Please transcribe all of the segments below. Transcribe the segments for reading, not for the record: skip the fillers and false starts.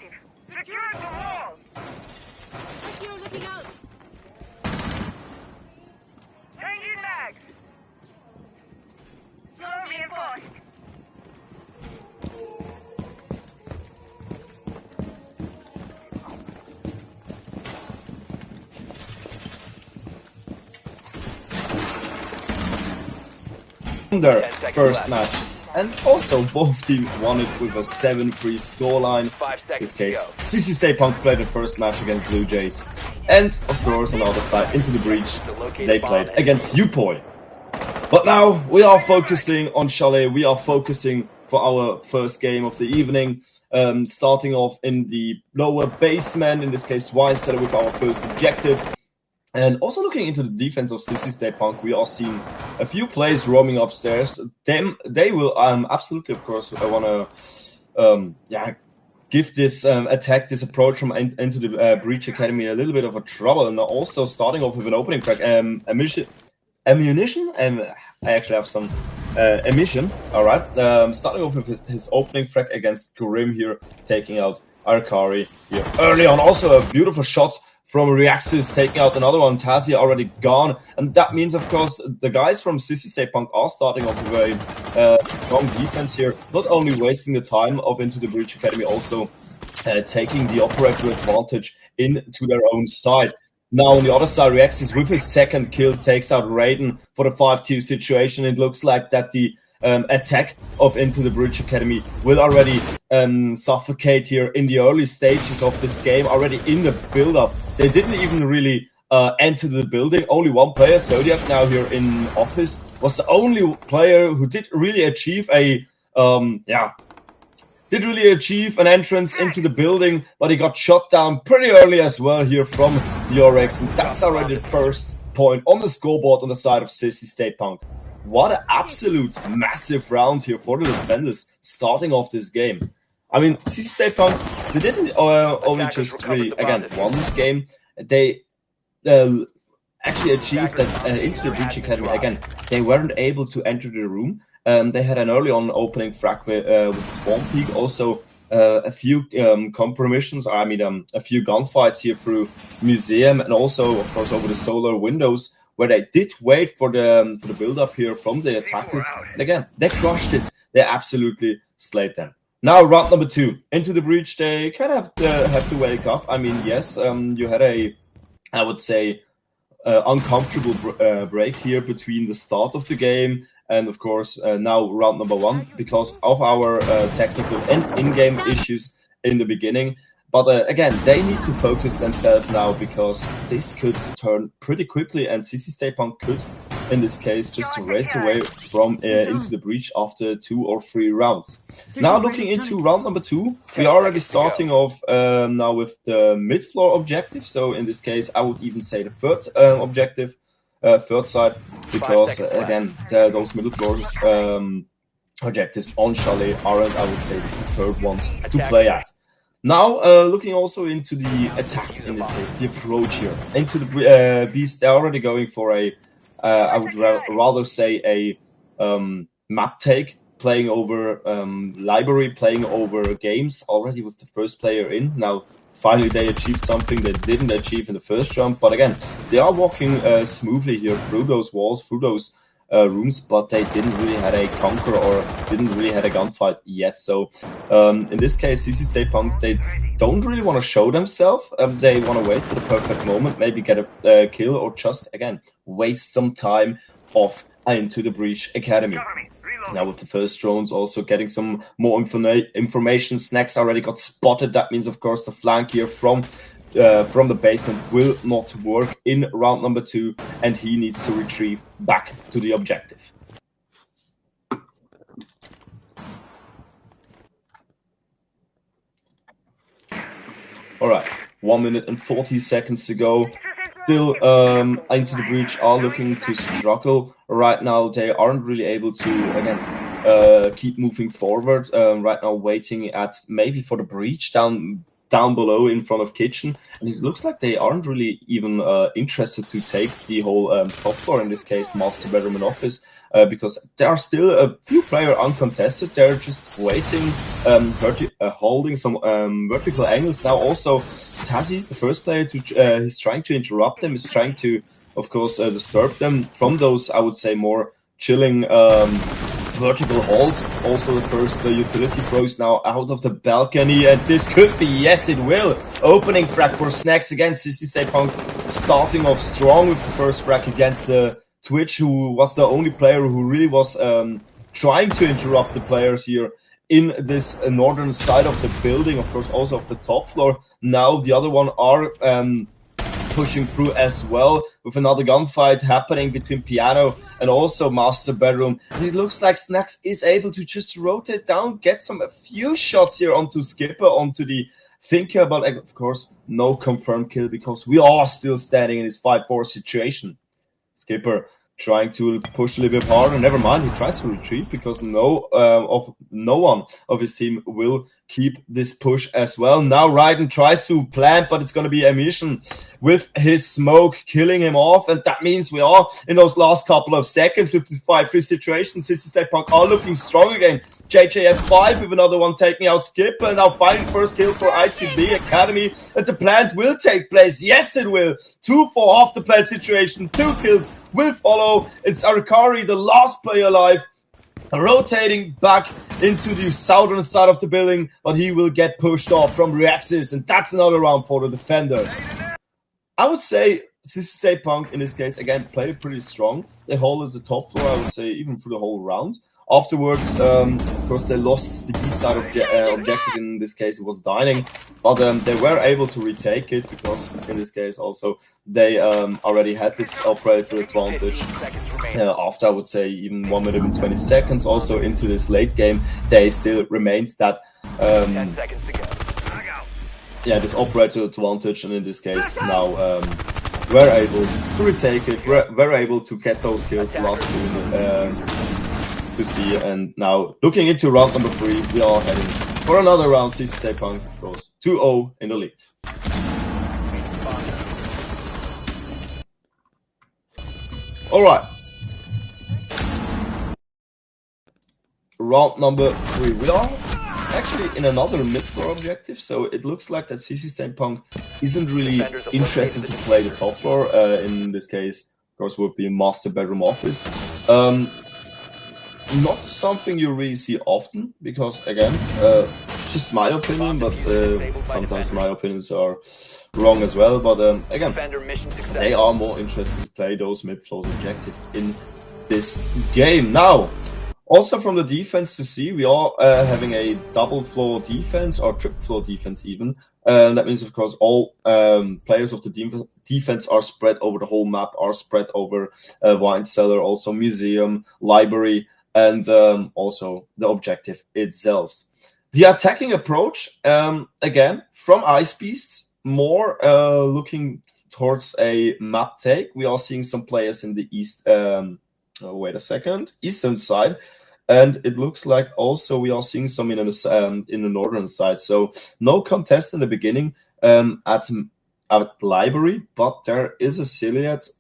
objective. Secure the wall. Secure, looking out. Changing mags. Slow reinforced. Their first match, and also both teams won it with a 7-3 scoreline. In this case, CC Stay Punk played the first match against Blue Jays, and of course on the other side, Into the Breach, they played against Upoi. But now we are focusing on Chalet. We are focusing for our first game of the evening, starting off in the lower basement, in this case Wine Cellar, with our first objective. And also looking into the defense of CC Stay Punk, we are seeing a few players roaming upstairs. They will absolutely, of course, want to give this attack, this approach from Into the Breach Academy a little bit of a trouble. And also starting off with an opening crack, ammunition. I actually have some emission. All right, starting off with his opening frag against Grim here, taking out Arkari here early on. Also a beautiful shot from Reaxis, taking out another one. Tazi already gone, and that means, of course, the guys from CC Stay Punk are starting off with a strong defense here, not only wasting the time of Into the Breach Academy, also taking the operator advantage into their own side. Now on the other side, Reaxis with his second kill takes out Raiden for the 5-2 situation. It looks like that the attack of Into the Breach Academy will already suffocate here in the early stages of this game, already in the build-up. They didn't even really enter the building. Only one player, Zodiac, now here in office, was the only player who did really achieve an entrance into the building, but he got shot down pretty early as well here from the Oryx, and that's already the first point on the scoreboard on the side of CC Stay Punk. What an absolute massive round here for the defenders starting off this game. I mean, CC Stay Punk, they didn't only just really, again, won this game. They actually achieved that Into the Breach Academy, again, they weren't able to enter the room. They had an early on opening frag with Spawn Peak, also a few compromissions, a few gunfights here through Museum, and also, of course, over the solar windows, where they did wait for the build-up here from the attackers. And again, they crushed it. They absolutely slayed them. Now, round number 2. Into the Breach, they kind of have to wake up. I mean, yes, you had I would say, uncomfortable break here between the start of the game and, of course, now round number 1, because of our technical and in-game issues in the beginning. But again, they need to focus themselves now, because this could turn pretty quickly, and CC Stay Punk could, in this case, just race away from Into the Breach after 2 or 3 rounds. Now looking into round number 2, we are already starting off now with the mid-floor objective. So in this case, I would even say the third objective, third side, because again, those middle floors objectives on Chalet aren't, I would say, the preferred ones to play at. Now, looking also into the attack, in this case, the approach here. Into the Beast, they're already going for I would rather say a map take, playing over library, playing over games, already with the first player in. Now, finally they achieved something they didn't achieve in the first round, but again, they are walking smoothly here through those walls, through those rooms, but they didn't really have a conquer or didn't really have a gunfight yet. So in this case, CC Stay Punk, they don't really want to show themselves. They want to wait for the perfect moment, maybe get a kill, or just, again, waste some time off Into the Breach Academy. Now with the first drones also getting some more information. Snacks already got spotted. That means, of course, the flank here from the basement will not work in round number 2, and he needs to retrieve back to the objective. Alright, 1 minute and 40 seconds to go. Still, Into the Breach are looking to struggle right now. They aren't really able to, again, keep moving forward. Right now, waiting at maybe for the breach down below in front of kitchen, and it looks like they aren't really even interested to take the whole top floor, in this case master bedroom and office. because there are still a few players uncontested. They're just waiting, holding some vertical angles. Now also Tazi, the first player, he's trying to interrupt them, is trying to, of course, disturb them from those, I would say, more chilling vertical holds. Also the first utility throws now out of the balcony, and this could be, yes it will, opening frag for Snacks against Sissy Punk, starting off strong with the first frag against the Twitch, who was the only player who really was trying to interrupt the players here in this northern side of the building, of course also of the top floor. Now the other one are pushing through as well, with another gunfight happening between Piano and also Master Bedroom. And it looks like Snacks is able to just rotate down, get a few shots here onto Skipper, onto the Thinker, but of course no confirmed kill, because we are still standing in this 5-4 situation. Skipper trying to push a little bit harder. Never mind, he tries to retreat because no one of his team will keep this push as well. Now Raiden tries to plant, but it's going to be Emission with his smoke killing him off, and that means we are in those last couple of seconds with this 5-3 situation. Sissy State Punk are looking strong again. JJF5 with another one taking out Skipper, and now finding first kill for ITB Academy, and the plant will take place. Yes, it will. 2 for half the plant situation, 2 kills will follow. It's Arikari, the last player alive, rotating back into the southern side of the building, but he will get pushed off from Reaxis, and that's another round for the defenders. I would say Sissy State Punk in this case again played it pretty strong. They hold at the top floor, I would say, even through the whole round. Afterwards, of course, they lost the east side objective. In this case, it was Dining, but they were able to retake it because, in this case, also they already had this operator advantage. After, I would say, even 1 minute and 20 seconds, also into this late game, they still remained that 10 seconds to go. Yeah, this operator advantage, and in this case now were able to retake it, were able to get those kills last minute. To see, and now looking into round number 3, we are heading for another round. Sissy State Punk goes 2-0 in the lead. Alright. Round number 3. We are actually in another mid-floor objective, so it looks like that Sissy State Punk isn't really interested to play the top floor. In this case, of course, would be Master Bedroom Office. Not something you really see often, because again, just my opinion, but sometimes my opinions are wrong as well. But again, they are more interested to play those mid-floors objectives in this game. Now, also from the defense to see, we are having a double floor defense, or triple floor defense even. That means, of course, all players of the defense are spread over the whole map, are spread over wine cellar, also museum, library, and also the objective itself. The attacking approach, again, from Ice Beasts, more looking towards a map take. We are seeing some players in the east, eastern side, and it looks like also we are seeing some in the northern side. So no contest in the beginning at library, but there is a silhouette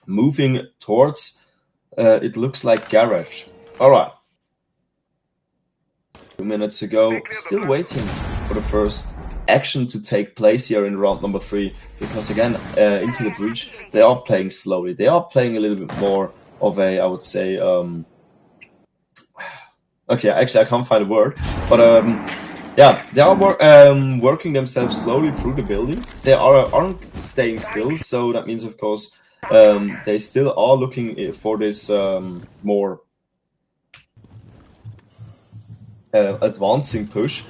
moving towards. It looks like garage. All right. 2 minutes ago, still waiting for the first action to take place here in round number 3, because again, into the breach, they are playing slowly. They are playing a little bit more of a, I would say, okay, actually I can't find a word, but yeah, they are working themselves slowly through the building. They aren't staying still, so that means, of course, they still are looking for this more advancing push.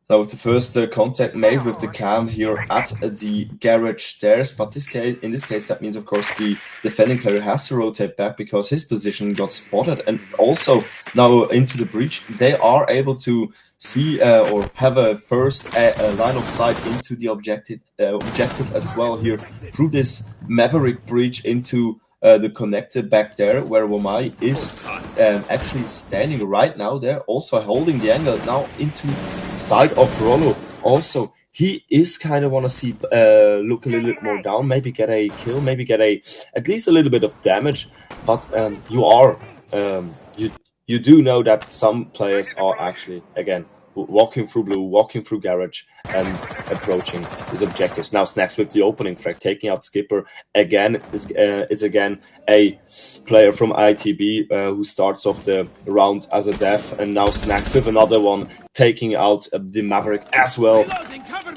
That was the first contact made with the cam here at the garage stairs, but in this case that means, of course, the defending player has to rotate back because his position got spotted. And also now into the breach, they are able to see or have a first line of sight into the objective as well here through this Maverick breach into the connector back there, where Womai is actually standing right now there, also holding the angle now into the side of Rollo. Also he is kind of want to see look a little bit more down, maybe get a kill, maybe get at least a little bit of damage. But you do know that some players are actually again walking through blue, walking through garage, and approaching his objectives. Now Snacks with the opening frag, taking out Skipper again. Is again a player from ITB who starts off the round as a death, and now Snacks with another one, taking out the Maverick as well.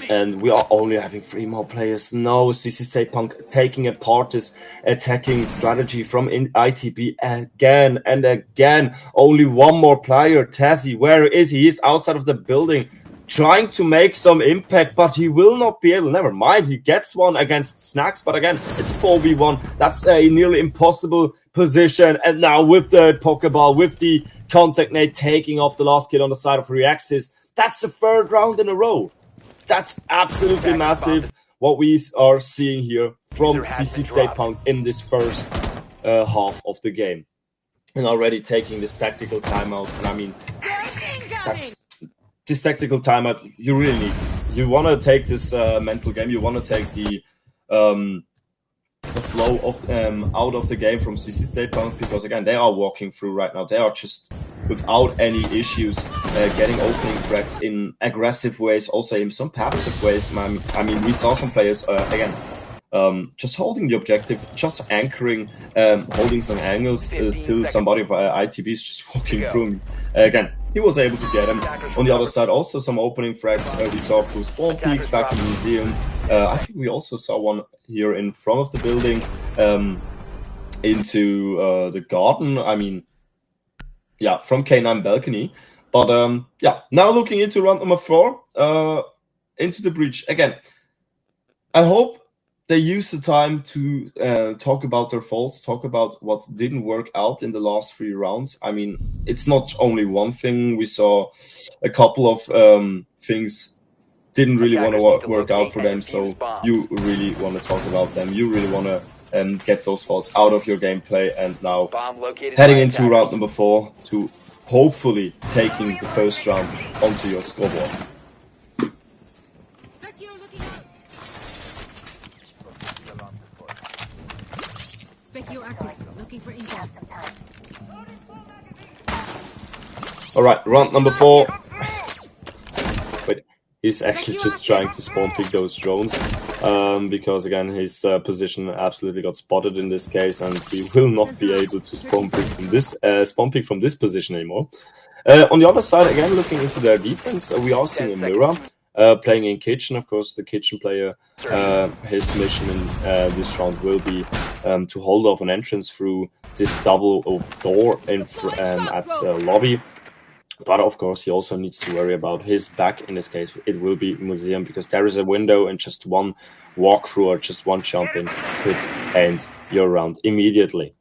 And we are only having 3 more players. No, CC State Punk taking apart this attacking strategy from ITB again and again. Only 1 more player. Tazzy, where is he? He's outside of the building, trying to make some impact, but he will not be able. Never mind, he gets one against Snacks, but again, it's 4v1. That's a nearly impossible position. And now with the Pokeball, with the contact nade, taking off the last kill on the side of Reaxis. That's the 3rd round in a row. That's absolutely massive what we are seeing here from CC State Punk in this first half of the game. And already taking this tactical timeout. And I mean, this tactical timeout you really need. You want to take this mental game. You want to take the flow of out of the game from CC State Punk, because again, they are walking through right now. They are just without any issues getting opening frags in aggressive ways, also in some passive ways. I mean, we saw some players again just holding the objective, just anchoring, holding some angles till somebody of ITB is just walking through. Again, he was able to get him. On the other side, also some opening frags we saw through spawn peaks back in the museum. I think we also saw one here in front of the building into the garden. I mean, yeah, from K9 balcony. But yeah, now looking into round number 4, into the breach. Again, I hope they use the time to talk about their faults, talk about what didn't work out in the last 3 rounds. I mean, it's not only one thing. We saw a couple of things didn't really want to work out for them, so you really want to talk about them. You really want to get those faults out of your gameplay, and now heading into round number 4 to hopefully taking the first round onto your scoreboard. Alright, round number 4. Wait, he's actually just trying to spawn pick those drones, because again his position absolutely got spotted in this case, and he will not be able to spawn pick from this position anymore. On the other side, again looking into their defense, we are seeing a Mirror playing in Kitchen. Of course, the Kitchen player, his mission in this round will be to hold off an entrance through this double door at lobby. But of course, he also needs to worry about his back. In this case, it will be museum, because there is a window, and just one walkthrough or just one jump in could end your round immediately.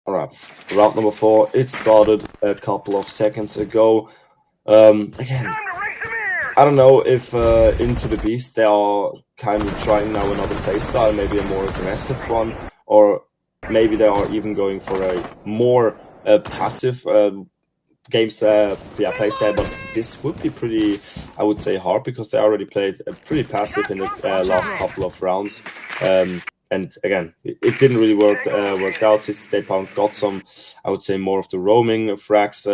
Alright, round number 4. It started a couple of seconds ago. Again, I don't know if Into the Beast they are kind of trying now another playstyle, maybe a more aggressive one, or maybe they are even going for a more passive playstyle. But this would be pretty, I would say, hard, because they already played pretty passive in the last couple of rounds. And again, it didn't really work out. State Punk got some, I would say, more of the roaming frags.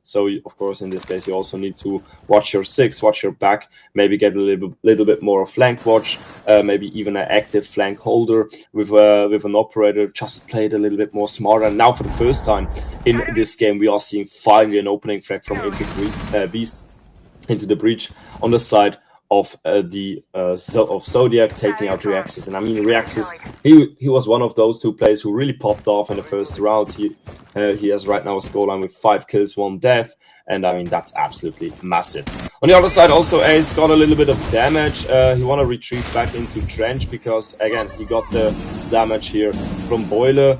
So of course, in this case, you also need to watch your 6, watch your back, maybe get a little bit more of flank watch, maybe even an active flank holder with an operator. Just play it a little bit more smarter. And now, for the first time in this game, we are seeing finally an opening frag from Beast into the breach on the side of Zodiac, taking out Reaxis. And I mean, Reaxis, he was one of those 2 players who really popped off in the first rounds. He has right now a scoreline with 5 kills, 1 death, and I mean, that's absolutely massive. On the other side, also Ace got a little bit of damage. He want to retreat back into Trench, because again, he got the damage here from Boiler.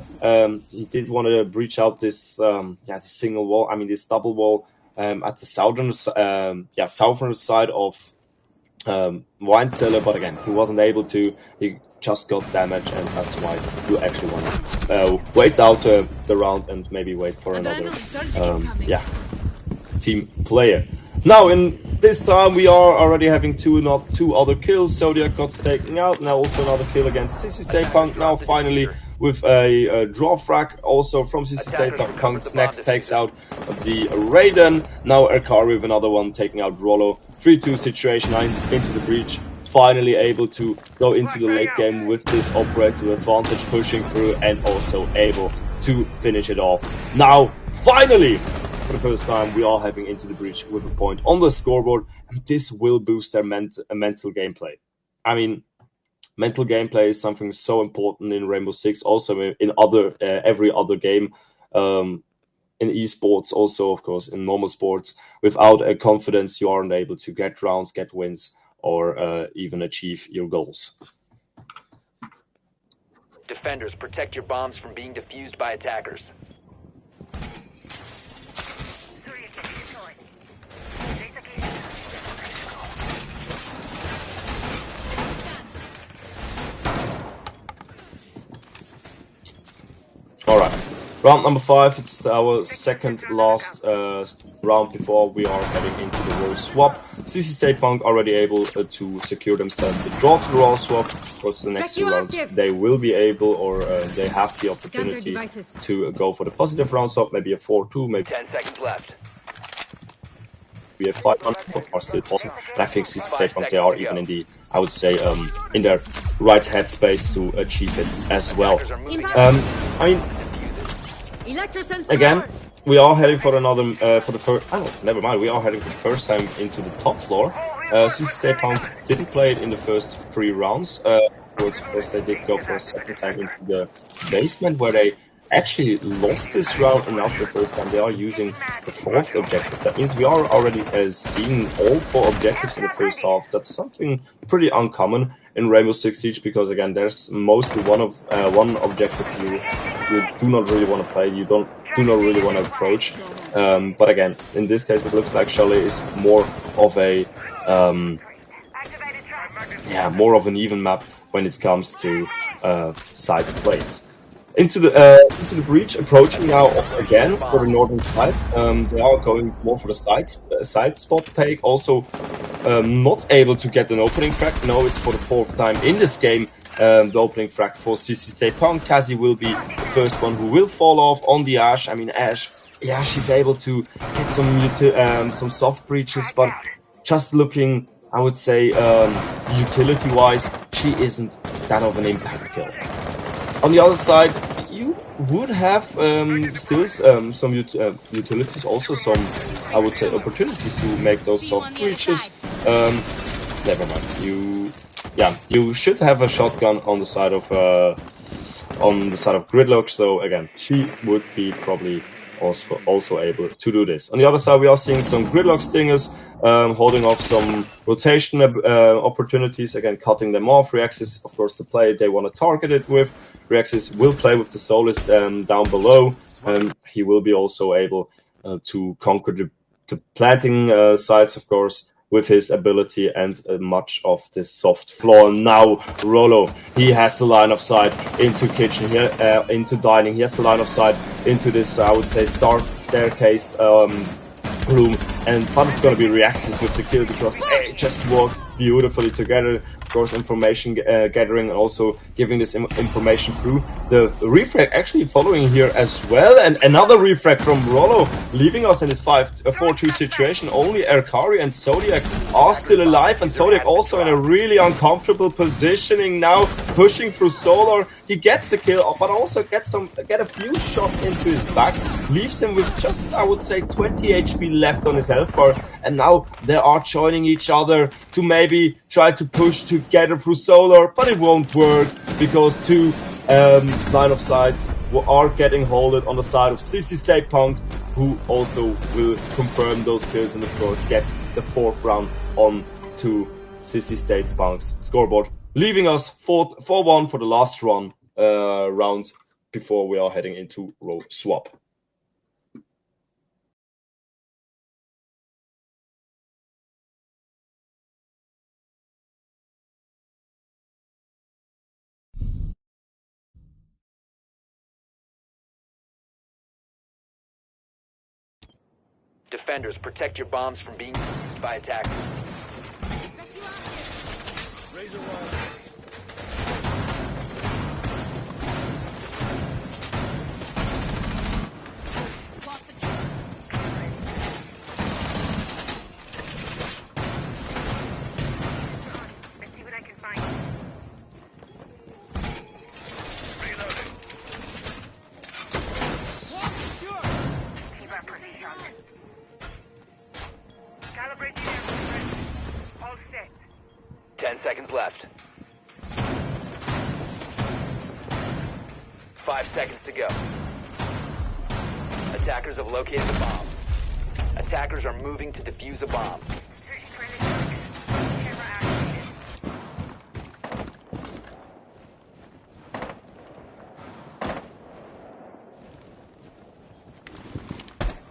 He did want to breach out this this single wall, I mean this double wall at the southern side of Wine Cellar, but again, he wasn't able to. He just got damage, and that's why you actually want to wait out the round and maybe wait for another team player. Now, in this time, we are already having two other kills. Zodiac got taken out. Now also another kill against CC State Punk. Now finally with a draw frag also from CC State Punk's next takes out the Raiden. Now Erkari with another one taking out Rollo. 3-2 situation into the breach. Finally able to go into the late game with this operator advantage pushing through and also able to finish it off. Now, finally, for the first time, we are heading into the breach with a point on the scoreboard, and this will boost their mental gameplay. I mean, mental gameplay is something so important in Rainbow Six, also in other every other game, in esports, also of course in normal sports. Without a confidence, you aren't able to get rounds, get wins, or even achieve your goals. Defenders, protect your bombs from being defused by attackers. Alright, round number 5, it's our second last round before we are heading into the roll swap. CC State Punk already able to secure themselves the draw to the roll swap. Of course, the next two rounds they will be able, or they have the opportunity to go for the positive round swap, maybe a 4-2, maybe 10 seconds left. be a 5-1, but are still possible. But I think CC State Punk, they are even in the, I would say, in their right headspace to achieve it as well. I mean, again, we are heading for another, for the first, oh, never mind, we are heading for the first time into the top floor. CC State Punk didn't play it in the first 3 rounds. Of course, they did go for a second time into the basement, where they actually lost this round, and after the first time they are using the 4th objective. That means we are already seeing all 4 objectives in the first half. That's something pretty uncommon in Rainbow Six Siege, because again, there's mostly one objective you do not really want to play, you do not really want to approach. But again, in this case, it looks like Chalet is more of a more of an even map when it comes to side plays. Into the breach, approaching now again for the northern side. They are going more for the side spot take. Also, not able to get an opening frag. No, it's for the 4th time in this game. The opening frag for CC State Punk. Tazi will be the first one who will fall off on the Ash. I mean, Ash, yeah, she's able to get some soft breaches, but just looking, I would say, utility-wise, she isn't that of an impact kill. On the other side, you would have still some utilities, also some, I would say, opportunities to make those soft breaches. Never mind. You should have a shotgun on the side of Gridlock. So again, she would be probably also able to do this. On the other side, we are seeing some Gridlock stingers holding off some rotation opportunities. Again, cutting them off. Reaxis, of course, the play they want to target it with. Reaxis will play with the Solist down below, and he will be also able to conquer the planting sites, of course, with his ability and much of this soft floor. Now Rollo, he has the line of sight into kitchen here, into dining. He has the line of sight into this, I would say, staircase room, but it's going to be Reaxis with the kill, because they just work beautifully together. Of course, information gathering and also giving this information through. The refrag actually following here as well, and another refrag from Rollo, leaving us in this 4-2 situation. Only Erkari and Zodiac are still alive, and Zodiac also in a really uncomfortable positioning now, pushing through Solar. He gets a kill, but also get a few shots into his back, leaves him with just, I would say, 20 HP left on his health bar, and now they are joining each other to maybe try to push together through Solar, but it won't work, because 2 line of sights are getting holded on the side of CC State Punk, who also will confirm those kills and of course get the 4th round on to CC State Punk's scoreboard, leaving us 4-1 for the last round before we are heading into row swap. Defenders, protect your bombs from being defused by attackers. Razor wire. Calibrating air. All set. 10 seconds left. 5 seconds to go. Attackers have located the bomb. Attackers are moving to defuse a bomb. Camera activated.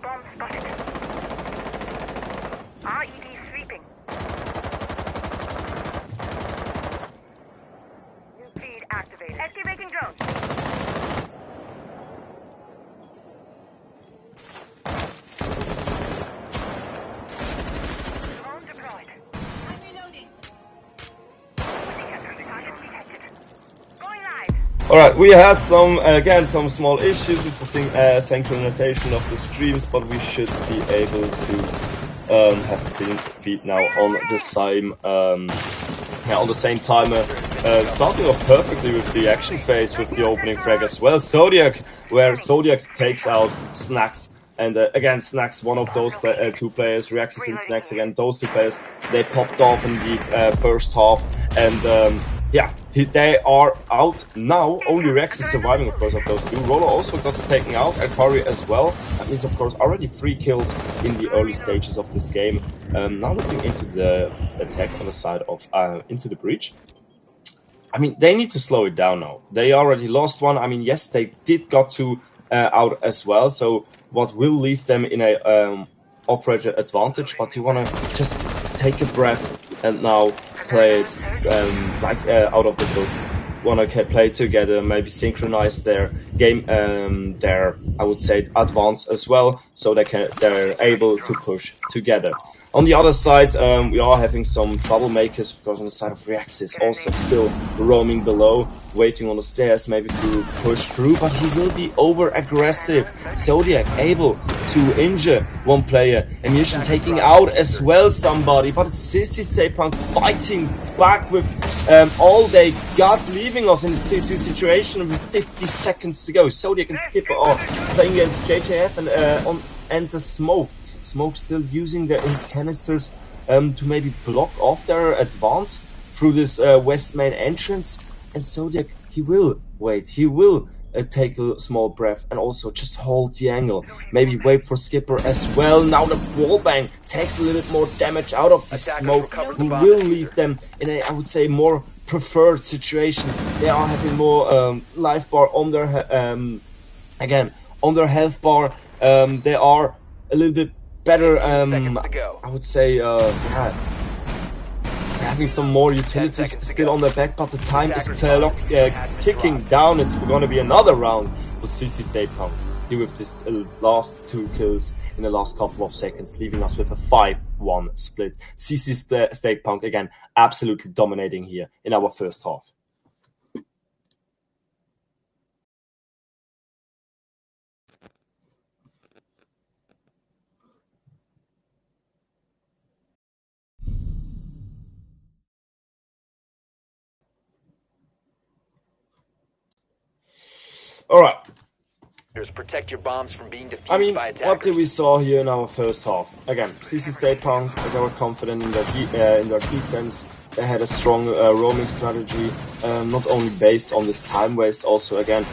Bomb spotted. RED sweeping. New feed activated. Activating drone. Drone deployed. I'm reloading. Target detected. Going live. Alright, we had some small issues with the synchronization of the streams, but we should be able to have the feed now on the same timer. Starting off perfectly with the action phase with the opening frag as well. Zodiac, where Zodiac takes out Snacks. And again, Snacks, one of those two players, Reaxis and Snacks, again, those two players, they popped off in the first half. And yeah, they are out now. Only Rex is surviving, of course, of those two. Roller also got taken out, Akari as well. That means, of course, already 3 kills in the early stages of this game. Now looking into the attack on the side of, into the breach. I mean, they need to slow it down now. They already lost one. I mean, yes, they did got two out as well. So what will leave them in a operator advantage, but you want to just take a breath and now play it out of the book. Want to play together, maybe synchronize their game, their, I would say, advance as well, so they're able to push together. On the other side, we are having some troublemakers, because on the side of Reaxis also still roaming below, waiting on the stairs, maybe to push through, but he will be over-aggressive. Zodiac able to injure one player, Emission taking out as well somebody, but it's Sissy Staypunk fighting back with all they got, leaving us in this 2-2 situation with 50 seconds to go. Zodiac and Skipper are playing against JJF and the Smoke. Smoke still using his canisters to maybe block off their advance through this west main entrance. And Zodiac, he will wait. He will take a small breath and also just hold the angle. Maybe wait for Skipper as well. Now the wallbang takes a little bit more damage out of the Smoke, who will leave them in a, I would say, more preferred situation. They are having more life bar on their again on their health bar. They are a little bit better, I would say, yeah, having some more utilities still on their back, but the time is ticking down. It's going to be another round for CC Staypunk here with this last 2 kills in the last couple of seconds, leaving us with a 5-1 split. CC Staypunk, again, absolutely dominating here in our first half. All right. Protect your bombs from being defused I mean, by attackers. what did we saw here in our first half? Again, CC Staypunk, they were confident in their defense. They had a strong roaming strategy, not only based on this time waste, also again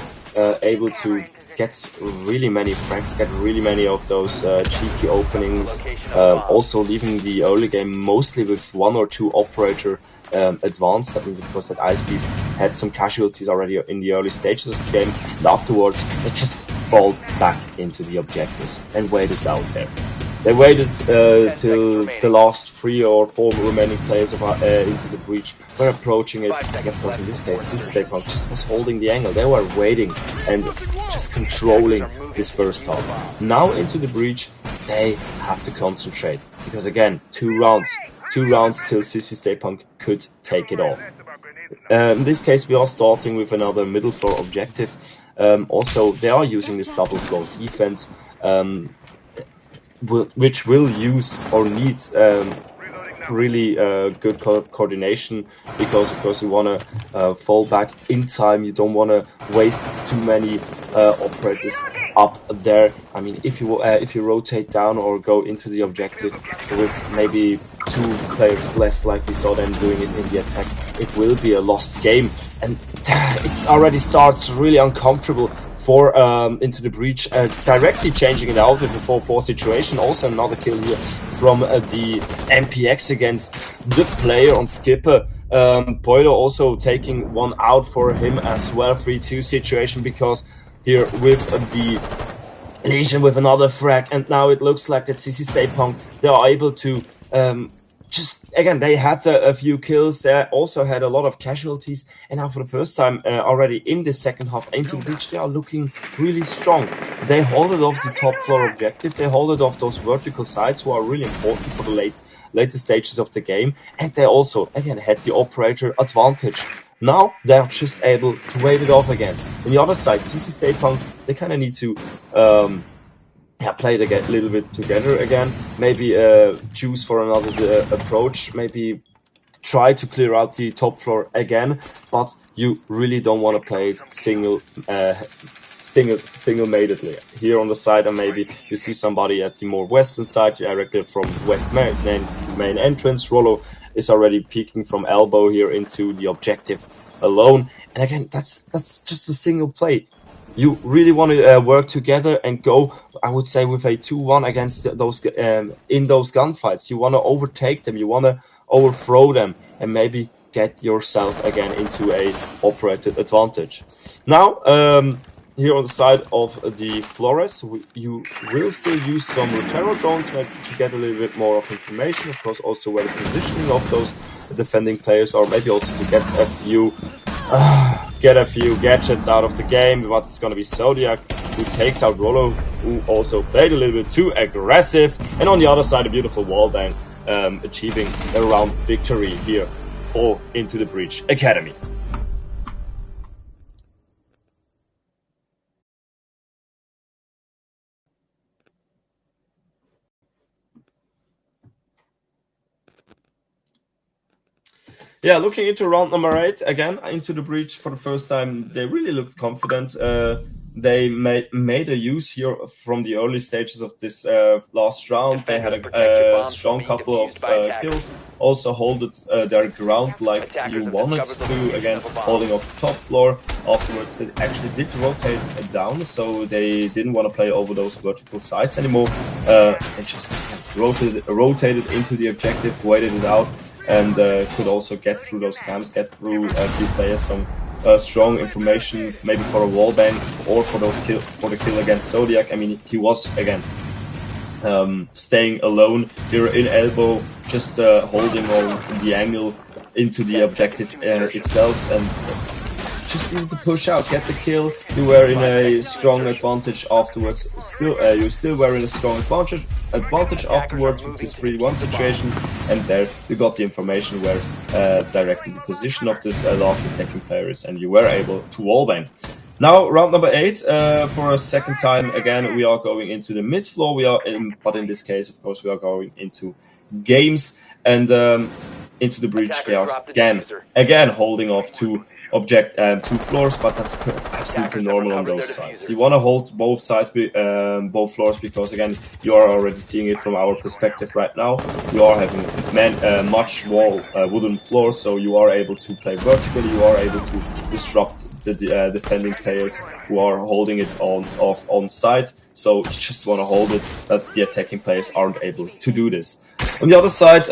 able to get really many frags, get really many of those cheeky openings. Also leaving the early game mostly with 1 or 2 operator advanced. That means, of course, that Ice Beast had some casualties already in the early stages of the game, and afterwards they just fall back into the objectives and waited out there. They waited till the last 3 or 4 remaining players into the breach were approaching it. Of course, in this case, this Staypunk just was holding the angle. They were waiting and just controlling this first half. Now into the breach, they have to concentrate because again, two rounds till CC Stay Punk could take it all. In this case, we are starting with another middle floor objective. Also, they are using this double floor defense, which will use or need really good coordination because of course you want to fall back in time. You don't want to waste too many operators up there. I mean, if you rotate down or go into the objective with maybe 2 players less, like we saw them doing it in the attack, it will be a lost game, and it already starts really uncomfortable for Into the Breach, directly changing it out with a 4-4 situation. Also another kill here from the MPX against the player on Skipper. Poilo also taking one out for him as well, 3-2 situation, because here with the Legion with another frag, and now it looks like that CC Stay Punk, they are able to just, again, they had a few kills. They also had a lot of casualties, and now for the first time already in the second half, Into the Breach, they are looking really strong. They holded off the top floor objective. They holded off those vertical sides who are really important for the later stages of the game, and they also, again, had the operator advantage. Now they're just able to wave it off again. On the other side, CC Stay Punk, they kind of need to play it a little bit together again. Maybe choose for another approach. Maybe try to clear out the top floor again. But you really don't want to play it single-matedly. Here on the side, and maybe you see somebody at the more western side, directly from west main entrance. Rollo is already peeking from elbow here into the objective alone. And again, that's just a single play. You really want to work together and go, I would say, with a 2-1 against those in those gunfights. You want to overtake them, you want to overthrow them, and maybe get yourself again into a operated advantage. Now, here on the side of the Flores, you will still use some Rotero drones maybe to get a little bit more of information. Of course, also where the positioning of those defending players are, maybe also to get a few gadgets out of the game. But it's going to be Zodiac who takes out Rollo, who also played a little bit too aggressive. And on the other side, a beautiful wallbang, achieving a round victory here for Into the Breach Academy. Yeah, looking into round number 8, again, Into the Breach for the first time, they really looked confident. They made a use here from the early stages of this last round. They had a strong couple of kills, also hold their ground like you wanted to, again, holding off the top floor. Afterwards, they actually did rotate down, so they didn't want to play over those vertical sides anymore. They just rotated into the objective, waited it out, and could also get through those camps, get through a few players, some strong information, maybe for a wallbang or for the kill against Zodiac. I mean, he was again staying alone here in elbow, just holding on the angle into the objective itself, and just needed to push out, get the kill. You were in a strong advantage afterwards. You still were in a strong advantage afterwards with this 3-1 situation, and there you got the information where directly the position of this last attacking player is, and you were able to wallbang. Now, round number 8, for a second time again, we are going into the mid floor. But in this case, of course, we are going into games, and Into the Breach. They are again holding off two floors, but that's absolutely normal on those sides. You want to hold both sides, both floors, because again, you are already seeing it from our perspective right now. You are having much wooden floors, so you are able to play vertically. You are able to disrupt the defending players who are holding it on site. So you just want to hold it. That's the attacking players aren't able to do this. On the other side,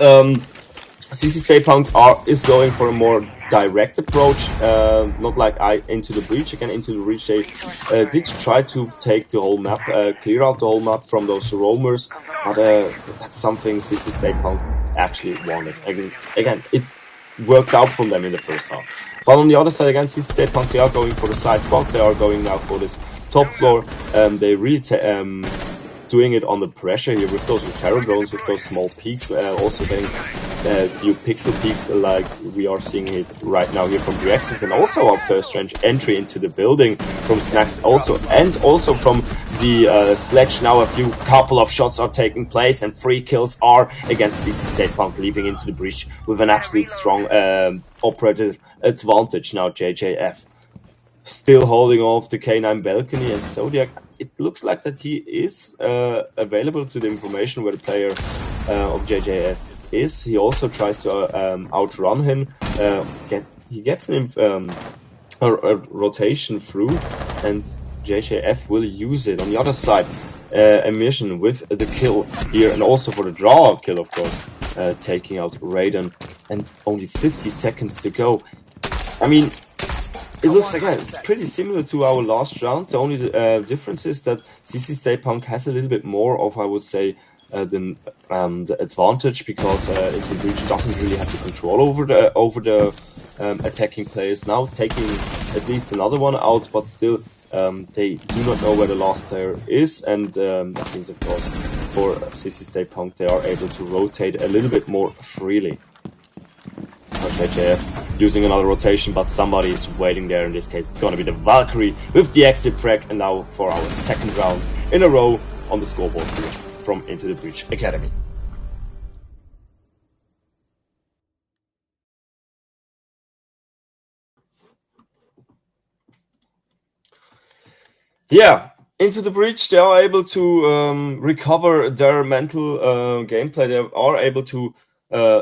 CC Stay Punk is going for a more direct approach, not like Into the Breach. Again, Into the Breach, they did try to take the whole map, clear out the whole map from those roamers, but that's something CC Stay Punk actually wanted. Again, it worked out from them in the first half. But on the other side, again, CC Stay Punk, they are going for the side spot. They are going now for this top floor. They really doing it under pressure here with those terror drones, with those small peaks, also getting few pixel peaks like we are seeing it right now here from Rexes, and also our first range entry into the building from Snacks also, and also from the Sledge. Now a couple of shots are taking place and 3 kills are against CC State Punk, leaving into the breach with an absolute strong operative advantage. Now JJF still holding off the K9 balcony, and Zodiac, it looks like that he is available to the information where the player of JJF is. He also tries to outrun him. He gets a rotation through, and JJF will use it. On the other side, a mission with the kill here, and also for the draw kill, of course, taking out Raiden, and only 50 seconds to go. I mean, it looks again pretty similar to our last round. The only difference is that CC Stay Punk has a little bit more of, I would say, the advantage, because Into the Breach doesn't really have the control over the attacking players. Now taking at least another one out, but still they do not know where the last player is, and that means, of course, for CC Stay Punk they are able to rotate a little bit more freely. JJF using another rotation, but somebody is waiting there. In this case, it's going to be the Valkyrie with the exit frag, and now for our second round in a row on the scoreboard here from Into the Breach Academy. Yeah, Into the Breach, they are able to recover their mental gameplay. They are able to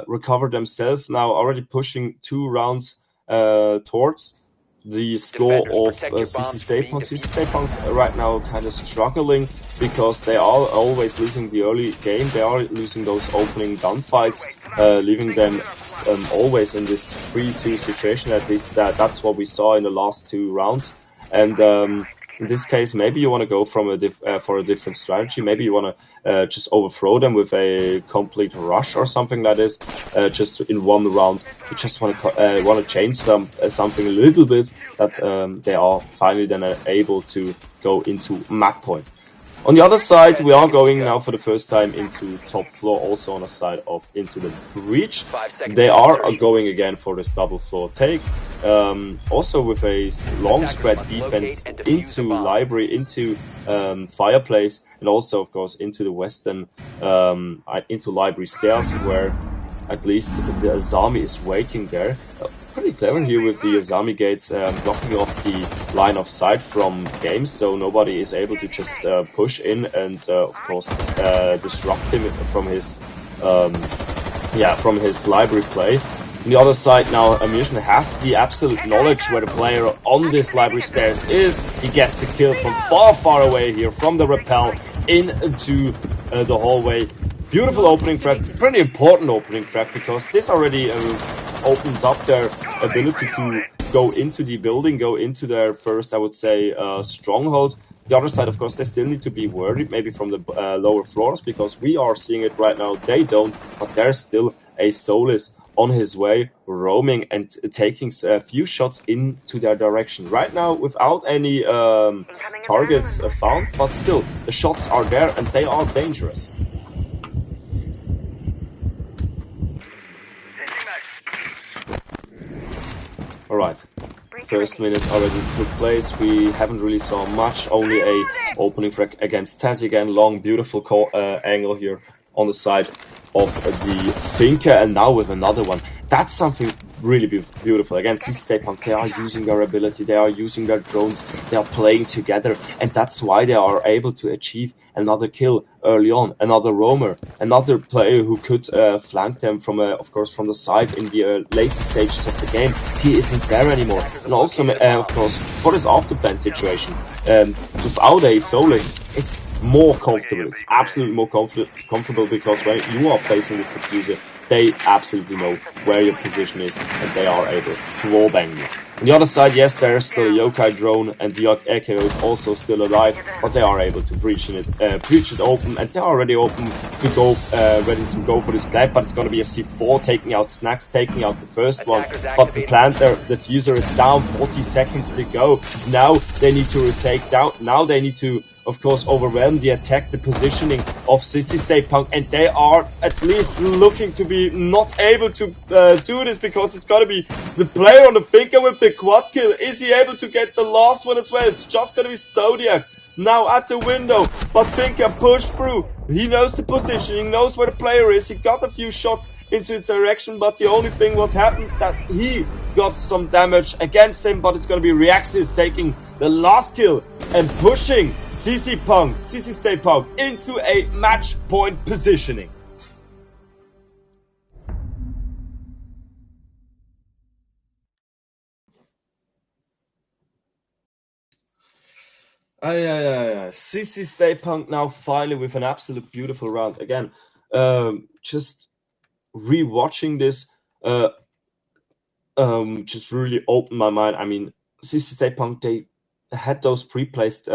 recover themselves now, already pushing 2 rounds towards the score of CC Stay Punk. CC Stay Punk right now kind of struggling because they are always losing the early game. They are losing those opening gunfights, leaving them always in this 3-2 situation. At least that's what we saw in the last 2 rounds. And in this case, maybe you want to go from for a different strategy. Maybe you want to just overthrow them with a complete rush or something like this. Just in one round, you just want to change something a little bit. That they are finally then able to go into map point. On the other side, we are going now for the first time into top floor, also on the side of Into the Breach. They are going again for this double floor take, also with a long spread defense into library, into fireplace, and also, of course, into the western, into library stairs, where at least the Azami is waiting there. Pretty clever here with the Azami gates blocking off the line of sight from games, so nobody is able to just push in and of course disrupt him from his library play. On the other side now, Amusement has the absolute knowledge where the player on this library stairs is. He gets a kill from far away here from the rappel into the hallway. Beautiful opening frag, pretty important opening frag, because this already opens up their ability to go into the building, go into their first, I would say, stronghold. The other side, of course, they still need to be worried, maybe from the lower floors, because we are seeing it right now. They don't, but there's still a Solis on his way, roaming and taking a few shots into their direction. Right now, without any targets found, but still, the shots are there and they are dangerous. Alright, first minute already took place. We haven't really saw much, only a opening frag against Taz again. Long, beautiful angle here on the side of the Finker, and now with another one. That's something really beautiful. Again, CC Stay Punk, they are using their ability, they are using their drones, they are playing together, and that's why they are able to achieve another kill early on, another roamer, another player who could flank them from, of course, from the side in the later stages of the game. He isn't there anymore. And also, of course, for this afterplan situation, without a Solis, it's more comfortable. It's absolutely more comfortable, because when you are placing this diffuser, they absolutely know where your position is, and they are able to wallbang you. On the other side, yes, there's still a Yokai drone, and the Echo is also still alive, but they are able to breach it open, and they're already open to go, ready to go for this plant. But it's going to be a C4 taking out Snacks, taking out the first one. But the planter, the diffuser is down, 40 seconds to go. Now they need to retake down. Now they need to of course, overwhelm the attack, the positioning of Sissy State Punk, and they are at least looking to be not able to do this, because it's gonna be the player on the finger with the quad kill. Is he able to get the last one as well? It's just gonna be Zodiac now at the window, but Finka pushed through. He knows the position, he knows where the player is, he got a few shots into his direction, but the only thing what happened that he got some damage against him, but it's gonna be Reaxis taking the last kill and pushing Sissy State Punk into a match point positioning. Sissy State Punk now finally with an absolute beautiful round. Again, just rewatching this, just really opened my mind. I mean, Sissy State Punk, they had those pre-placed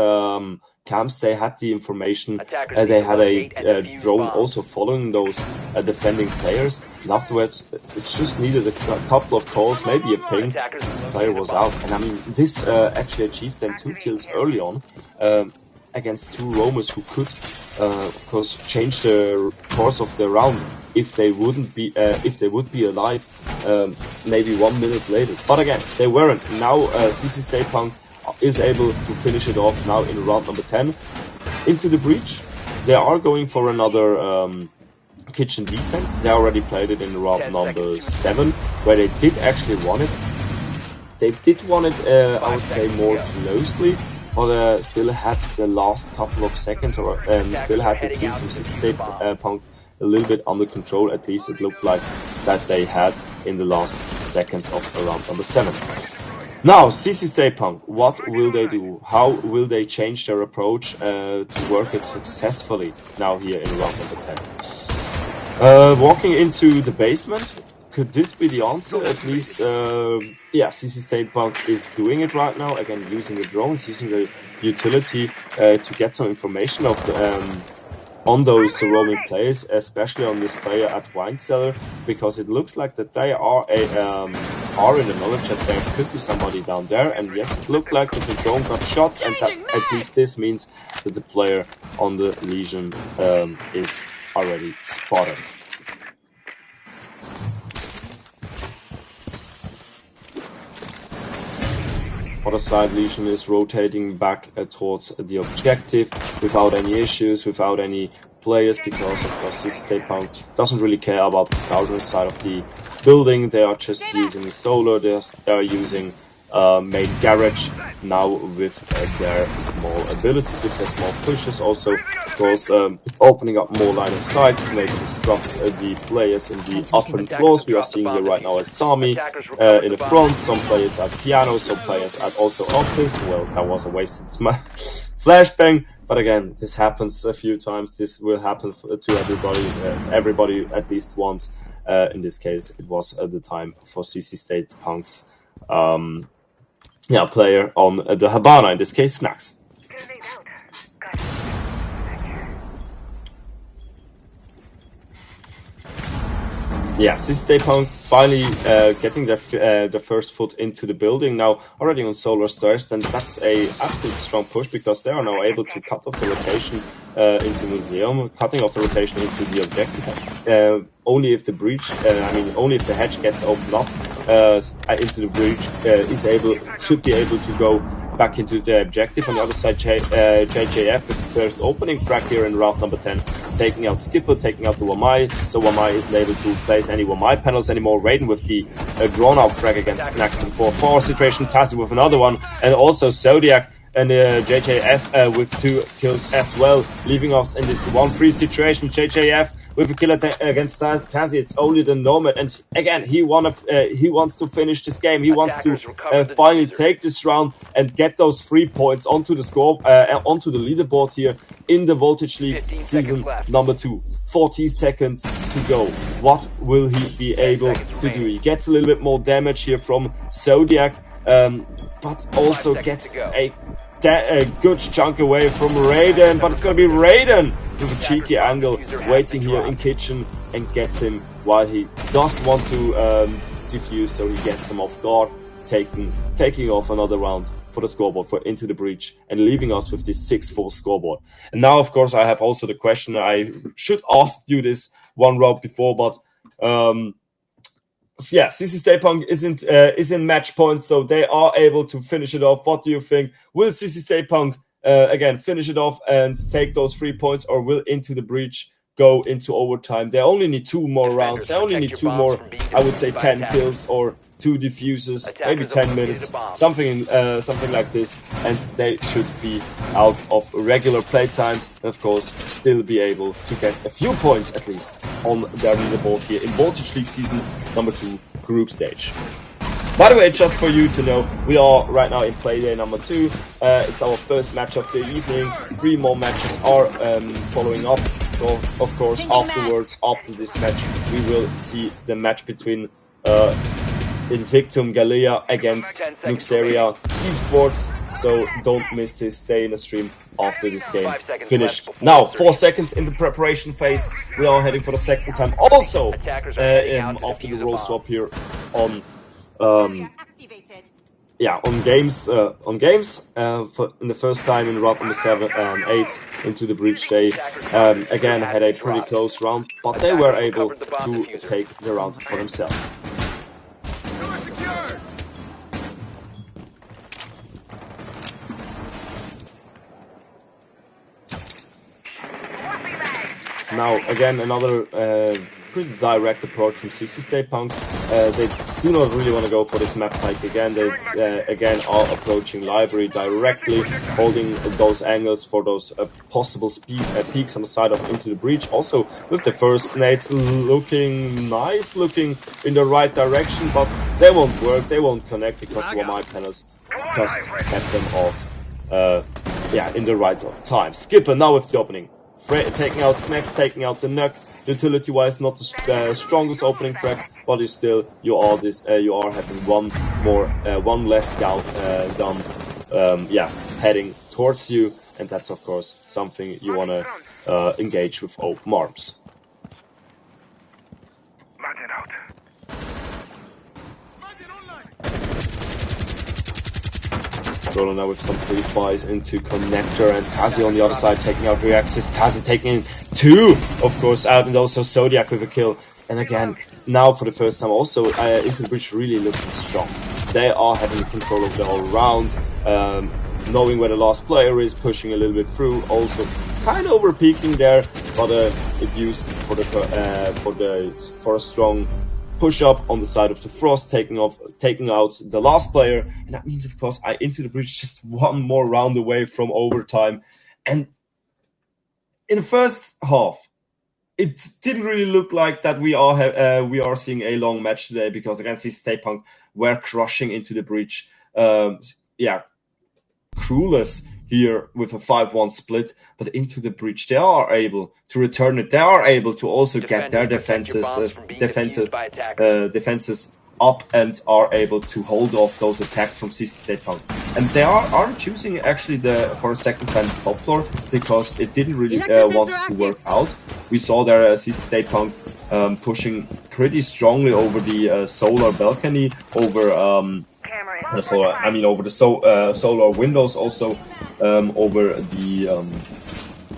camps, they had the information, they had a drone also following those defending players, and afterwards it just needed a couple of calls, maybe a ping, the player was out. And I mean, this actually achieved them 2 kills early on against 2 roamers who could of course change the course of the round if they would be alive maybe 1 minute later. But again, they weren't. Now Sissy State Punk is able to finish it off now in round number 10. Into the breach, they are going for another kitchen defense. They already played it in round number 7, where they did actually want it. They did want it, I would say, more closely, but still had the last couple of seconds, or still had the team from Sissy State Punk a little bit under control. At least it looked like that they had in the last seconds of round number 7. Now, Sissy State Punk, what will they do? How will they change their approach to work it successfully now here in round number 10? Walking into the basement, could this be the answer? At least, yeah, Sissy State Punk is doing it right now. Again, using the drones, using the utility to get some information of the, on those roaming players, especially on this player at Wine Cellar, because it looks like that they are in the knowledge that there could be somebody down there. And yes, it looked like that the drone got shot, and that at least this means that the player on the Legion is already spotted. Other side, Legion is rotating back towards the objective without any issues, without any players, because of course Sissy State Punk doesn't really care about the southern side of the building. They are just using solar, they are using main garage now with their small abilities, with their small pushes. Also, of course, opening up more line of sight to maybe disrupt the players in the upper floors. We are seeing here right now a Sami in the front, some players at piano, some players at also office. Well, that was a wasted flashbang. But again, this happens a few times. This will happen to everybody, everybody at least once. In this case, it was at the time for Sissy State Punk's player on the Habana, in this case, Snacks. Yeah, Sissy State Punk finally getting their first foot into the building now, already on solar stairs, and that's a absolute strong push, because they are now able to cut off the rotation into Museum, cutting off the rotation into the objective. Only if the breach, only if the hatch gets opened up into the breach, should be able to go back into the objective. On the other side, JJF with the first opening frag here in round number 10, taking out Skipper, taking out the Wamai, so Wamai isn't able to place any Wamai panels anymore. Raiden with the drawn-out frag against Snacks in 4-4 situation, Tassi with another one, and also Zodiac and JJF with 2 kills as well, leaving us in this 1-3 situation. JJF with a kill against Tassi. It's only the Nomad, and again he wants to finish this game. He wants to finally take this round and get those 3 points onto the score, onto the leaderboard here in the Voltage League season number 2. 40 seconds to go. What will he be able to do? He gets a little bit more damage here from Zodiac, but also gets a good chunk away from Raiden, but it's going to be Raiden with a cheeky angle waiting here in kitchen and gets him while he does want to defuse, so he gets him off guard, taking off another round for the scoreboard for Into the Breach and leaving us with this 6-4 scoreboard. And now, of course, I have also the question. I should ask you this one round before, but yeah, CC Stay Punk is in match points, so they are able to finish it off. What do you think? Will CC Stay Punk again finish it off and take those 3 points, or will Into the Breach go into overtime? They only need 2 more rounds. They only need 2 more, I would say 10 kills or 2 diffuses, maybe 10 minutes, something like this, and they should be out of regular playtime, and of course still be able to get a few points at least on their leaderboard here in Voltage League Season number 2 Group Stage. By the way, just for you to know, we are right now in Playday number 2. It's our first match of the evening. 3 more matches are following up. So, of course, afterwards, after this match, we will see the match between Invictum Galea against Nuxeria Esports. So don't miss this. Stay in the stream after this game finished. Now, 4 seconds in the preparation phase. We are heading for the second time. Also, after the role swap here on games for in the first time in round number 7 and 8 Into the Breach. They again had a pretty close round, but they were able to take the round for themselves. Now again another pretty direct approach from CC Stay Punk. They do not really want to go for this map type again. They again are approaching library directly, holding those angles for those possible peaks on the side of Into the Breach. Also with the first nades looking nice, looking in the right direction, but they won't work, they won't connect because the one-eye panels just kept them off in the right time. Skipper now with the opening. Taking out Snacks, taking out the Nuck. Utility-wise, not the strongest opening threat, but you are having one less gun heading towards you, and that's of course something you want to engage with open arms. Rolling now with some free fires into Connector, and Tazi on the other side taking out Reaxis. Tazi taking 2, of course, out, and also Zodiac with a kill. And again, now for the first time also, Into the Breach really looking strong. They are having control of the whole round, knowing where the last player is, pushing a little bit through, also kind of over peaking there, but it used for a strong push up on the side of the Frost, taking out the last player, and that means, of course, Into the Breach just 1 more round away from overtime. And in the first half, it didn't really look like that we are seeing a long match today, because against this Stay Punk were crushing Into the Breach. Cruelers here with a 5-1 split, but Into the Breach, they are able to return it. They are able to also get their defenses up and are able to hold off those attacks from CC Stay Punk. And they are choosing actually for a second time top floor, because it didn't really want to work out. We saw there CC Stay Punk pushing pretty strongly over the solar balcony, over over the solar windows, also over the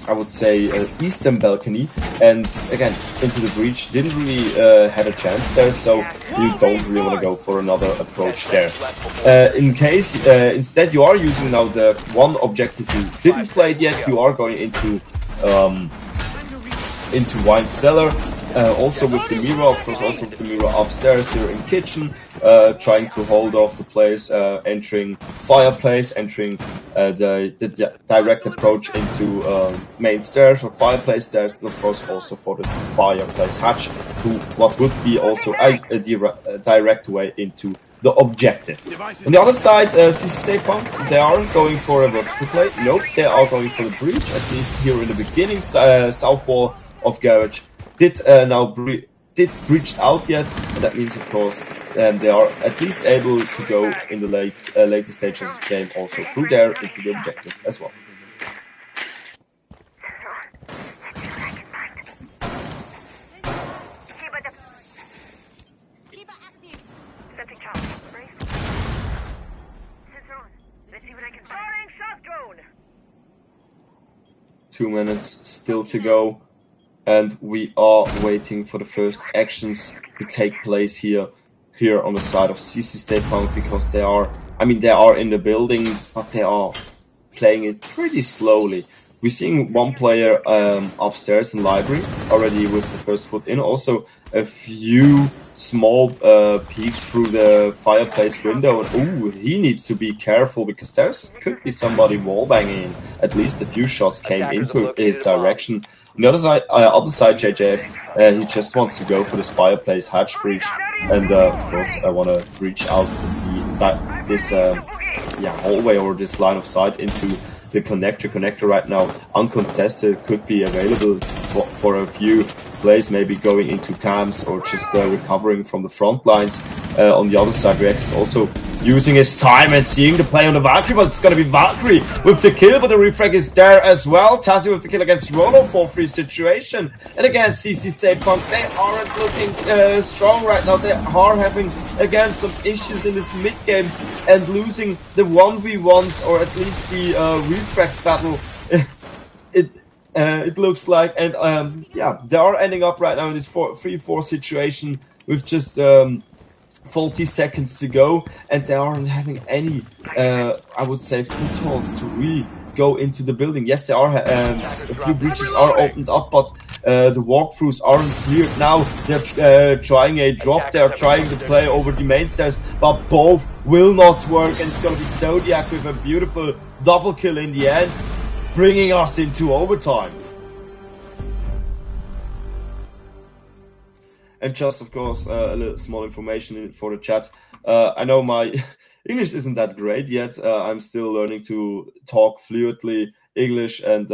I would say eastern balcony, and again Into the Breach didn't really had a chance there, so you don't really want to go for another approach there. In case instead you are using now the one objective you didn't play yet, you are going into Wine Cellar. Also with the mirror, of course, also with the mirror upstairs here in kitchen, trying to hold off the players entering fireplace, entering the direct approach into main stairs or fireplace stairs, and of course also for this fireplace hatch, to what would be also a direct way into the objective. On the other side, CC Stay Punk, they aren't going for a vertical play. Nope, they are going for the breach, at least here in the beginning. South wall of Garage did breached out yet, and that means, of course, they are at least able to go in the later stages of the game also through there into the objective as well. 2 minutes still to go, and we are waiting for the first actions to take place here on the side of CC State Punk, because they are in the building, but they are playing it pretty slowly. We're seeing one player upstairs in library already with the first foot in. Also a few small peeks through the fireplace window. And ooh, he needs to be careful, because could be somebody wallbanging in. At least a few shots came into his direction. On the other side, JJ, he just wants to go for this fireplace hatch breach. And of course, I want to reach out this hallway or this line of sight into the connector right now, uncontested, could be available for a few plays, maybe going into camps or just recovering from the front lines. On the other side, Rex is also using his time and seeing the play on the Valkyrie, but it's going to be Valkyrie with the kill, but the refrag is there as well. Tassi with the kill against Rolo, 4-3 situation. And again, CC State Punk, they aren't looking strong right now. They are having, again, some issues in this mid-game and losing the 1v1s, or at least the refrag battle. It looks like, and they are ending up right now in this 3-4 situation with just 40 seconds to go, and they aren't having any, I would say, footholds to really go into the building. Yes, there are a few breaches are opened up, but the walkthroughs aren't cleared now. They're trying a drop. They're trying to play over the main stairs, but both will not work, and it's going to be Zodiac with a beautiful double kill in the end, bringing us into overtime. And just, of course, a little small information for the chat. I know my English isn't that great yet. I'm still learning to talk fluently English, and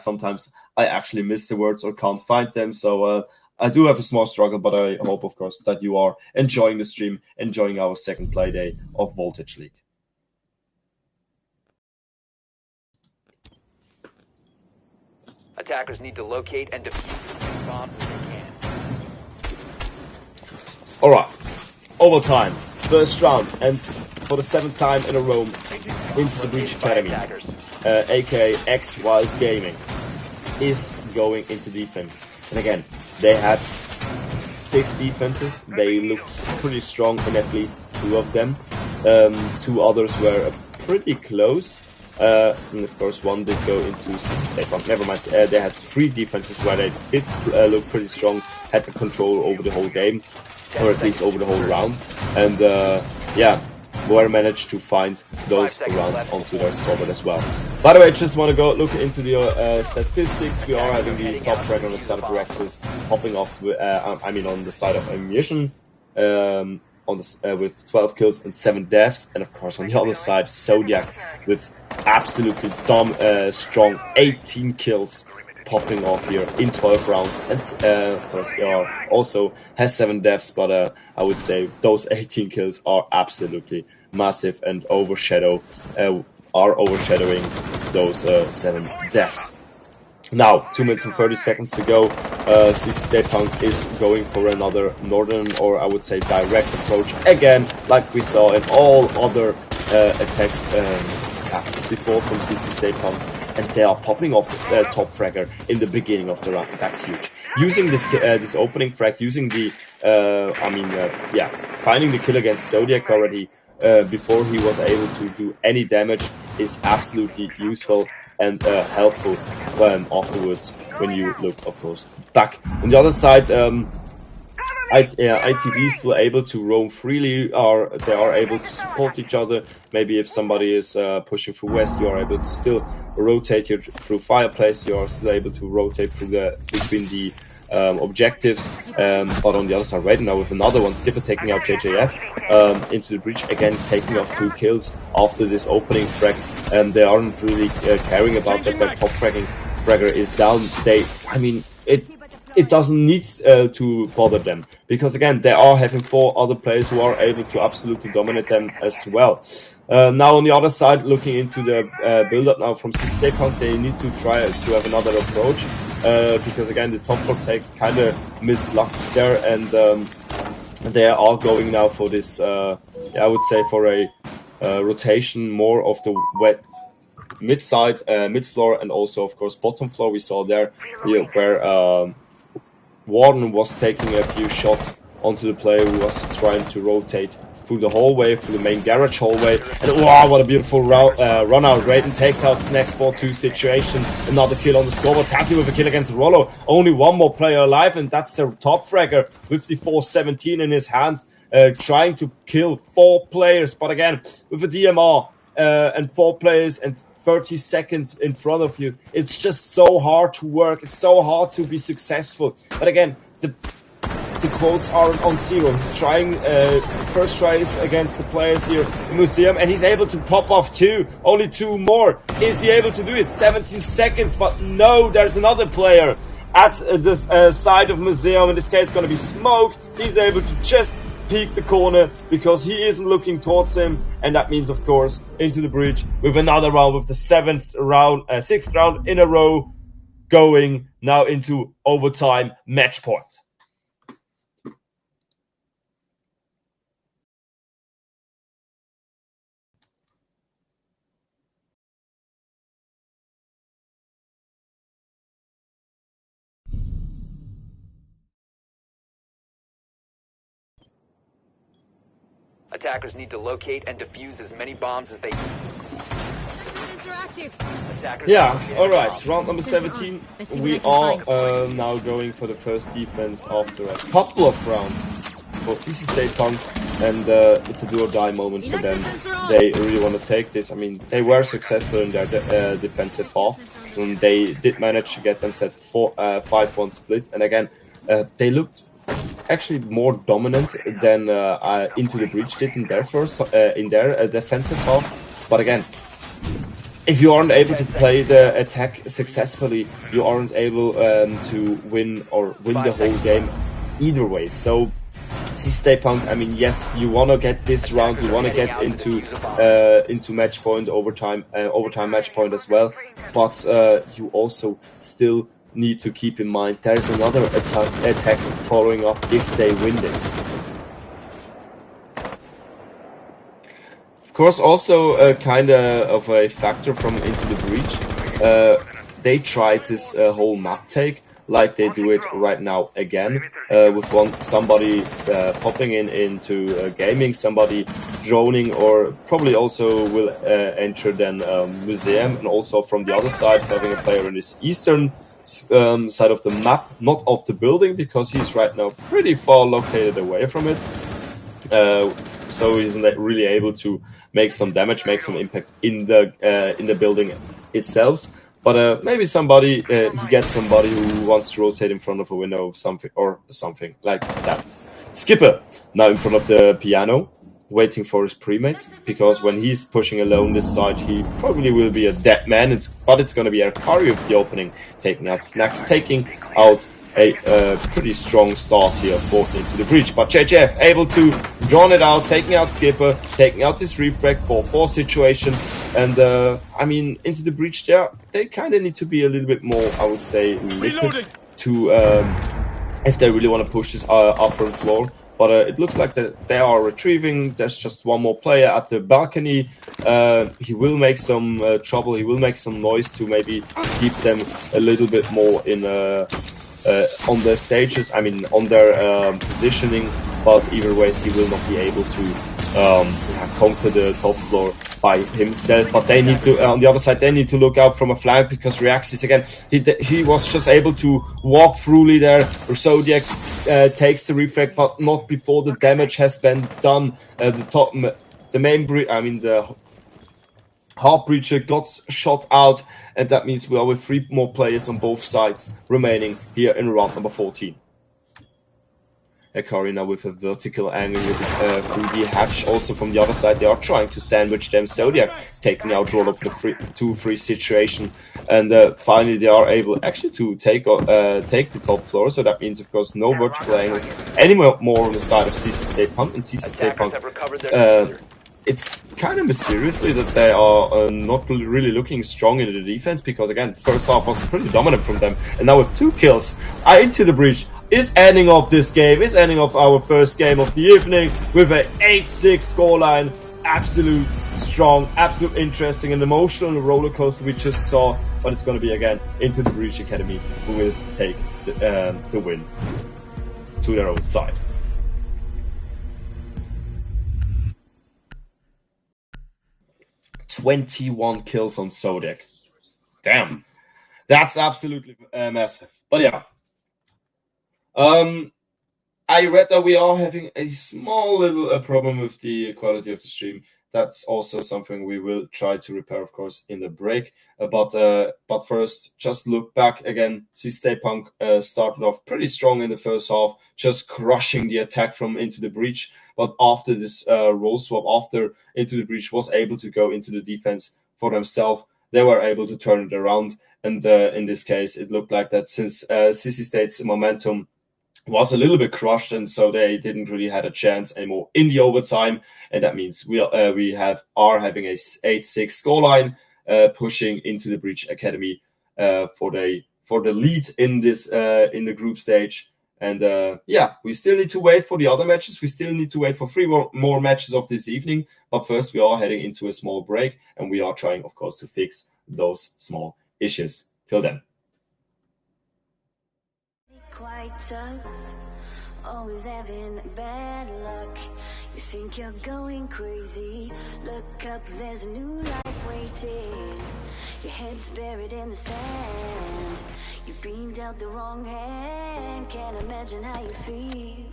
sometimes I actually miss the words or can't find them. So I do have a small struggle, but I hope, of course, that you are enjoying the stream, enjoying our second play day of Voltage League. Attackers need to locate and defuse bombs if they can. Alright, overtime, first round, and for the 7th time in a row into the Breach Academy, aka X Wild Gaming, is going into defense. And again, they had 6 defenses. They looked pretty strong in at least 2 of them. 2 others were pretty close. And of course, one did go into State Punk. Never mind. They had 3 defenses where they did look pretty strong, had the control over the whole game, or at least over the whole round. And Moore managed to find those rounds onto their scoreboard as well. By the way, I just want to go look into the statistics. We are having the top frag on the side of Rexes, popping off, on the side of Ammunition, with 12 kills and 7 deaths. And of course, on the other side, Zodiac with absolutely strong 18 kills, popping off here in 12 rounds. And of course, also has 7 deaths, but I would say those 18 kills are absolutely massive and overshadowing those 7 deaths. Now, 2 minutes and 30 seconds to go. CC State Punk is going for another northern, or I would say direct approach again, like we saw in all other attacks before from CC State Punk. And they are popping off the top fragger in the beginning of the round. That's huge. Using this opening frag, using the finding the kill against Zodiac already before he was able to do any damage is absolutely useful and helpful afterwards when you look, of course, back. On the other side, ITV is still able to roam freely, they are able to support each other. Maybe if somebody is pushing through west, you are able to still rotate here through fireplace. You are still able to rotate through between the objectives. But on the other side, right now with another one, Skipper taking out JJF into the breach again, taking off 2 kills after this opening frag. They aren't really caring about that. Their top fragger is down. It doesn't need to bother them, because again, they are having 4 other players who are able to absolutely dominate them as well. Now on the other side, looking into the build-up now from State Punk, they need to try to have another approach, because again, the top floor take kind of mislucked there, and they are going now for this, I would say for a rotation more of the wet. mid side, mid floor, and also of course bottom floor. We saw there where Warden was taking a few shots onto the player who was trying to rotate through the hallway, through the main garage hallway. And wow, what a beautiful run out. Raiden takes out Snack's 4-2 situation. Another kill on the scoreboard. Tassie with a kill against Rollo. Only one more player alive, and that's the top fragger with the 417 in his hands, trying to kill 4 players. But again, with a DMR and 4 players and 30 seconds in front of you, it's just so hard to work. It's so hard to be successful. But again, the quotes are on zero. He's trying first tries against the players here in Museum, and he's able to pop off 2. Only 2 more. Is he able to do it? 17 seconds, but no, there's another player at this side of Museum. In this case, going to be Smoke. He's able to just peek the corner because he isn't looking towards him, and that means, of course, into the breach with another round, with the 6th round in a row, going now into overtime match point. Attackers need to locate and defuse as many bombs as they can. Yeah, alright, round number 17. We are now going for the first defense after a couple of rounds for CC State Punk, and it's a do or die moment for them. They really want to take this. I mean, they were successful in their defensive half, and they did manage to get them set 5-1 split, and again, they looked actually more dominant than Into the Breach did in their defensive half. But again, if you aren't able to play the attack successfully, you aren't able to win the whole game either way. So Stay Punk, I mean, yes, you want to get this round, you want to get into match point, overtime match point as well, but you also still need to keep in mind there's another attack following up if they win this. Of course, also kind of a factor from Into the Breach. They tried this whole map take like they do it right now again, with somebody popping into gaming, somebody droning, or probably also will enter then Museum, and also from the other side having a player in this eastern side of the map, not of the building, because he's right now pretty far located away from it, so he's not really able to make some damage, make some impact in the building itself. But maybe he gets somebody who wants to rotate in front of a window of something like that. Skipper now in front of the piano, waiting for his premates, because when he's pushing alone this side, he probably will be a dead man. But it's going to be Akari with the opening, taking out Snacks, taking out a pretty strong start here for Into the Breach. But JJF able to draw it out, taking out Skipper, taking out this refract 4-4 situation. And I mean, Into the Breach there, they kind of need to be a little bit more, I would say, liquid to if they really want to push this upper floor. But it looks like that they are retrieving. There's just one more player at the balcony. He will make some trouble. He will make some noise to maybe keep them a little bit more in on their stages. I mean, on their positioning. But either ways, he will not be able to conquer the top floor by himself. But they need to, on the other side, they need to look out from a flank, because Reaxis again, he was just able to walk throughly there. Zodiac takes the reflect, but not before the damage has been done. The Heart Breacher got shot out, and that means we are with 3 more players on both sides remaining here in round number 14. Akari now with a vertical angle through the hatch. Also from the other side, they are trying to sandwich them. Zodiac taking out roll of the 2-3 situation, and finally they are able actually to take the top floor. So that means, of course, no vertical angles anymore on the side of CC State Punk. And CC State Punk, it's kind of mysteriously that they are not really looking strong in the defense, because again, first half was pretty dominant from them, and now with 2 kills, Into the Breach is ending off this game, is ending off our first game of the evening with a 8-6 scoreline. Absolute strong, absolute interesting and emotional roller coaster we just saw, but it's going to be again Into the Breach Academy who will take the win to their own side. "21 kills on Zodiac. Damn, that's absolutely massive. But yeah, I read that we are having a small little problem with the quality of the stream. That's also something we will try to repair, of course, in the break. But first, just look back again. Stay Punk started off pretty strong in the first half, just crushing the attack from Into the Breach. But after this role swap, after Into the Breach was able to go into the defense for themselves, they were able to turn it around. And in this case, it looked like that since Sissy State's momentum was a little bit crushed, and so they didn't really had a chance anymore in the overtime, and that means we are having a 8-6 scoreline, pushing Into the Breach Academy for the lead in this in the group stage. And yeah, we still need to wait for the other matches. We still need to wait for 3 more matches of this evening. But first, we are heading into a small break, and we are trying, of course, to fix those small issues. Till then. Quite tough, always having bad luck. You think you're going crazy. Look up, there's a new life waiting. Your head's buried in the sand. You've been dealt the wrong hand. Can't imagine how you feel.